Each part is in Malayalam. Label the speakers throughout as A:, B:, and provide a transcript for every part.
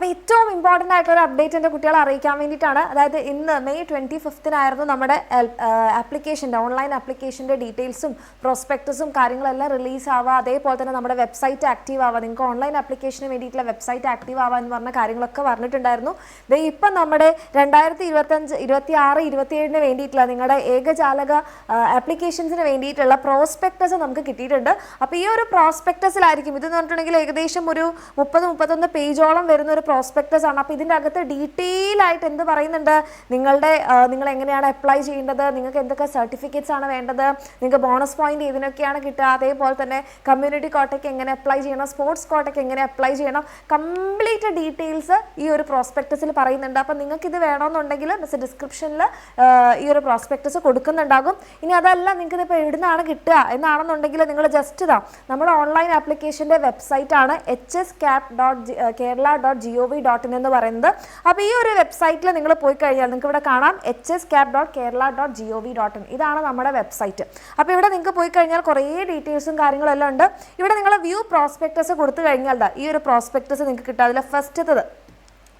A: അപ്പോൾ ഏറ്റവും ഇമ്പോർട്ടൻ്റ് ആയിട്ടുള്ള അപ്ഡേറ്റ് എൻ്റെ കുട്ടികളെ അറിയിക്കാൻ വേണ്ടിയിട്ടാണ്. അതായത് ഇന്ന് മെയ് 25 നമ്മുടെ ആപ്ലിക്കേഷൻ്റെ ഓൺലൈൻ ആപ്ലിക്കേഷൻ്റെ ഡീറ്റെയിൽസും പ്രോസ്പെക്ടസും കാര്യങ്ങളെല്ലാം റിലീസ് ആവുക, അതേപോലെ തന്നെ നമ്മുടെ വെബ്സൈറ്റ് ആക്റ്റീവ് ആവുക, നിങ്ങൾക്ക് ഓൺലൈൻ ആപ്ലിക്കേഷന് വേണ്ടിയിട്ടുള്ള വെബ്സൈറ്റ് ആക്റ്റീവ് ആവുക എന്ന് പറഞ്ഞ കാര്യങ്ങളൊക്കെ പറഞ്ഞിട്ടുണ്ടായിരുന്നു. ഇപ്പം നമ്മുടെ 2025, 26, 27 വേണ്ടിയിട്ടുള്ള നിങ്ങളുടെ ഏകജാലക ആപ്ലിക്കേഷൻസിന് വേണ്ടിയിട്ടുള്ള പ്രോസ്പെക്ടസ് നമുക്ക് കിട്ടിയിട്ടുണ്ട്. അപ്പോൾ ഈ ഒരു പ്രോസ്പെക്ടസിലായിരിക്കും ഇതെന്ന് പറഞ്ഞിട്ടുണ്ടെങ്കിൽ ഏകദേശം ഒരു 30-31 പേജോളം വരുന്ന ഒരു പ്രോസ്പെക്ടസ് ആണ്. അപ്പോൾ ഇതിൻ്റെ അകത്ത് ഡീറ്റെയിൽ ആയിട്ട് എന്ത് പറയുന്നുണ്ട്, നിങ്ങൾ എങ്ങനെയാണ് അപ്ലൈ ചെയ്യേണ്ടത്, നിങ്ങൾക്ക് എന്തൊക്കെ സർട്ടിഫിക്കറ്റ്സ് ആണ് വേണ്ടത്, നിങ്ങൾക്ക് ബോണസ് പോയിന്റ് ഏതിനൊക്കെയാണ് കിട്ടുക, അതേപോലെ തന്നെ കമ്മ്യൂണിറ്റി കോട്ടയ്ക്ക് എങ്ങനെ അപ്ലൈ ചെയ്യണം, സ്പോർട്സ് കോട്ടയ്ക്ക് എങ്ങനെ അപ്ലൈ ചെയ്യണം, കംപ്ലീറ്റ് ഡീറ്റെയിൽസ് ഈ ഒരു പ്രോസ്പെക്ടസിൽ പറയുന്നുണ്ട്. അപ്പോൾ നിങ്ങൾക്ക് ഇത് വേണമെന്നുണ്ടെങ്കിൽ മിസ് ഡിസ്ക്രിപ്ഷനിൽ ഈ ഒരു പ്രോസ്പെക്ടസ് കൊടുക്കുന്നുണ്ടാകും. ഇനി അതല്ല നിങ്ങൾക്ക് ഇതിപ്പോൾ എവിടുന്നാണ് കിട്ടുക എന്നാണെന്നുണ്ടെങ്കിൽ നിങ്ങൾ ജസ്റ്റ് നമ്മുടെ ഓൺലൈൻ ആപ്ലിക്കേഷൻ്റെ വെബ്സൈറ്റ് ആണ് hscap.kerala.gov.in എന്ന് പറയുന്നത്. അപ്പോൾ ഈ ഒരു വെബ്സൈറ്റിൽ നിങ്ങൾ പോയി കഴിഞ്ഞാൽ നിങ്ങൾക്ക് ഇവിടെ കാണാം hscap.kerala.gov.in, ഇതാണ് നമ്മുടെ വെബ്സൈറ്റ്. അപ്പോൾ ഇവിടെ നിങ്ങൾക്ക് പോയി കഴിഞ്ഞാൽ കുറേ ഡീറ്റെയിൽസും കാര്യങ്ങളെല്ലാം ഉണ്ട്. ഇവിടെ നിങ്ങൾ വ്യൂ പ്രോസ്പെക്ടസ് കൊടുത്തു കഴിഞ്ഞാൽ ഈ ഒരു പ്രോസ്പെക്ടസ് നിങ്ങൾക്ക് കിട്ടുക. അതിൽ ഫസ്റ്റത്തത്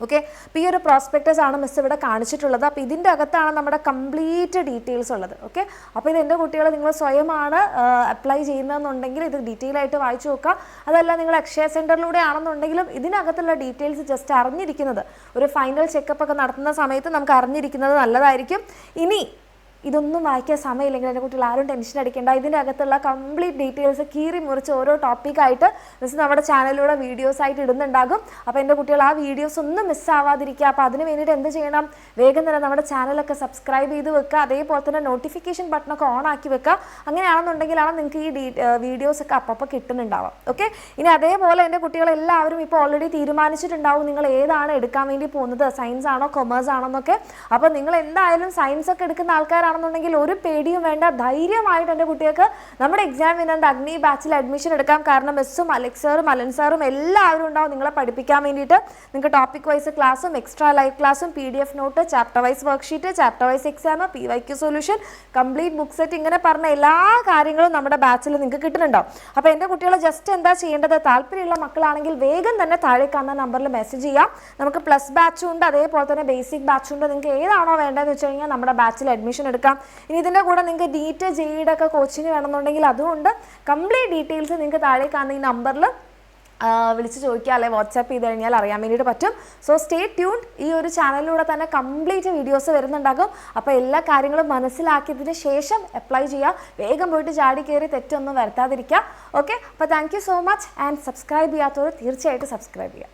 A: ഓക്കെ. അപ്പോൾ ഈ ഒരു പ്രോസ്പെക്ടസ് ആണ് മിസ് ഇവിടെ കാണിച്ചിട്ടുള്ളത്. അപ്പോൾ ഇതിൻ്റെ അകത്താണ് നമ്മുടെ കംപ്ലീറ്റ് ഡീറ്റെയിൽസ് ഉള്ളത്. ഓക്കെ. അപ്പോൾ ഇത് എൻ്റെ കുട്ടികൾ നിങ്ങൾ സ്വയമാണ് അപ്ലൈ ചെയ്യുന്നതെന്നുണ്ടെങ്കിൽ ഇത് ഡീറ്റെയിൽ ആയിട്ട് വായിച്ചു നോക്കുക. അതല്ല നിങ്ങൾ അക്ഷയ സെൻറ്ററിലൂടെ ആണെന്നുണ്ടെങ്കിലും ഇതിനകത്തുള്ള ഡീറ്റെയിൽസ് ജസ്റ്റ് അറിഞ്ഞിരിക്കുന്നത്, ഒരു ഫൈനൽ ചെക്കപ്പ് ഒക്കെ നടത്തുന്ന സമയത്ത് നമുക്ക് അറിഞ്ഞിരിക്കുന്നത് നല്ലതായിരിക്കും. ഇനി ഇതൊന്നും വായിക്കാൻ സമയമില്ലെങ്കിൽ എൻ്റെ കുട്ടികൾ ആരും ടെൻഷൻ അടിക്കേണ്ട. ഇതിൻ്റെ അകത്തുള്ള കംപ്ലീറ്റ് ഡീറ്റെയിൽസ് കീറി മുറിച്ച് ഓരോ ടോപ്പിക്കായിട്ട് മിസ് നമ്മുടെ ചാനലിലൂടെ വീഡിയോസ് ആയിട്ട് ഇടുന്നുണ്ടാകും. അപ്പോൾ എൻ്റെ കുട്ടികൾ ആ വീഡിയോസ് ഒന്നും മിസ്സാവാതിരിക്കുക. അപ്പോൾ അതിന് വേണ്ടിയിട്ട് എന്ത് ചെയ്യണം, വേഗം തന്നെ നമ്മുടെ ചാനലൊക്കെ സബ്സ്ക്രൈബ് ചെയ്ത് വെക്കുക, അതേപോലെ തന്നെ നോട്ടിഫിക്കേഷൻ ബട്ടണൊക്കെ ഓൺ ആക്കി വെക്കുക. അങ്ങനെയാണെന്നുണ്ടെങ്കിലാണ് നിങ്ങൾക്ക് ഈ വീഡിയോസൊക്കെ അപ്പോൾ കിട്ടുന്നുണ്ടാവാം. ഓക്കെ. ഇനി അതേപോലെ എൻ്റെ കുട്ടികളെല്ലാവരും ഇപ്പോൾ ഓൾറെഡി തീരുമാനിച്ചിട്ടുണ്ടാവും നിങ്ങൾ ഏതാണ് എടുക്കാൻ വേണ്ടി പോകുന്നത്, സയൻസ് ആണോ കൊമേഴ്സ് ആണോ എന്നൊക്കെ. അപ്പോൾ നിങ്ങൾ എന്തായാലും സയൻസ് ഒക്കെ എടുക്കുന്ന ആൾക്കാരാണെന്നുണ്ടെങ്കിൽ ഒരു പേടിയും വേണ്ട, ധൈര്യമായിട്ട് എൻ്റെ കുട്ടികൾക്ക് നമ്മുടെ എക്സാം വിന്നറിൻ്റെ അഗ്നി ബാച്ചിൽ അഡ്മിഷൻ എടുക്കാം. കാരണം മിസ്സും അലക്സ് സാറും അലൻ സാറും എല്ലാവരും ഉണ്ടാവും നിങ്ങളെ പഠിപ്പിക്കാൻ വേണ്ടിയിട്ട്. നിങ്ങൾക്ക് ടോപ്പിക് വൈസ് ക്ലാസ്സും എക്സ്ട്രാ ലൈവ് ക്ലാസ്സും PDF note, chapter wise worksheet, chapter wise exam, PYQ solution, complete book set, ഇങ്ങനെ പറഞ്ഞ എല്ലാ കാര്യങ്ങളും നമ്മുടെ ബാച്ചിൽ നിങ്ങൾക്ക് കിട്ടുന്നുണ്ടാവും. അപ്പോൾ എൻ്റെ കുട്ടികൾ ജസ്റ്റ് എന്താ ചെയ്യേണ്ടത്, താല്പര്യമുള്ള മക്കളാണെങ്കിൽ വേഗം തന്നെ താഴെ കാണുന്ന നമ്പറിൽ മെസ്സേജ് ചെയ്യാം. നമുക്ക് പ്ലസ് ബാച്ചും ഉണ്ട്, അതേപോലെ തന്നെ ബേസിക് ബാച്ചും ഉണ്ട്. നിങ്ങൾക്ക് ഏതാണോ വേണ്ടതെന്ന് വെച്ച് കഴിഞ്ഞാൽ നമ്മുടെ ബാച്ചിൽ അഡ്മിഷൻ എടുക്കാം. ഇനി ഇതിൻ്റെ കൂടെ നിങ്ങൾക്ക് നീറ്റ് JEE ഒക്കെ കോച്ചിങ് വേണമെന്നുണ്ടെങ്കിൽ അതുകൊണ്ട് കംപ്ലീറ്റ് ഡീറ്റെയിൽസ് നിങ്ങൾക്ക് താഴെ കാണുന്ന ഈ നമ്പറിൽ വിളിച്ച് ചോദിക്കുക, അല്ലെങ്കിൽ വാട്സാപ്പ് ചെയ്ത് കഴിഞ്ഞാൽ അറിയാൻ വേണ്ടിയിട്ട് പറ്റും. So stay tuned. ഈ ഒരു ചാനലിലൂടെ തന്നെ കംപ്ലീറ്റ് വീഡിയോസ് വരുന്നുണ്ടാകും. അപ്പോൾ എല്ലാ കാര്യങ്ങളും മനസ്സിലാക്കിയതിന് ശേഷം അപ്ലൈ ചെയ്യുക. വേഗം പോയിട്ട് ചാടി കയറി തെറ്റൊന്നും വരുത്താതിരിക്കുക. ഓക്കെ. അപ്പോൾ thank you so much. And subscribe ചെയ്യാത്തവർ തീർച്ചയായിട്ടും സബ്സ്ക്രൈബ് ചെയ്യുക.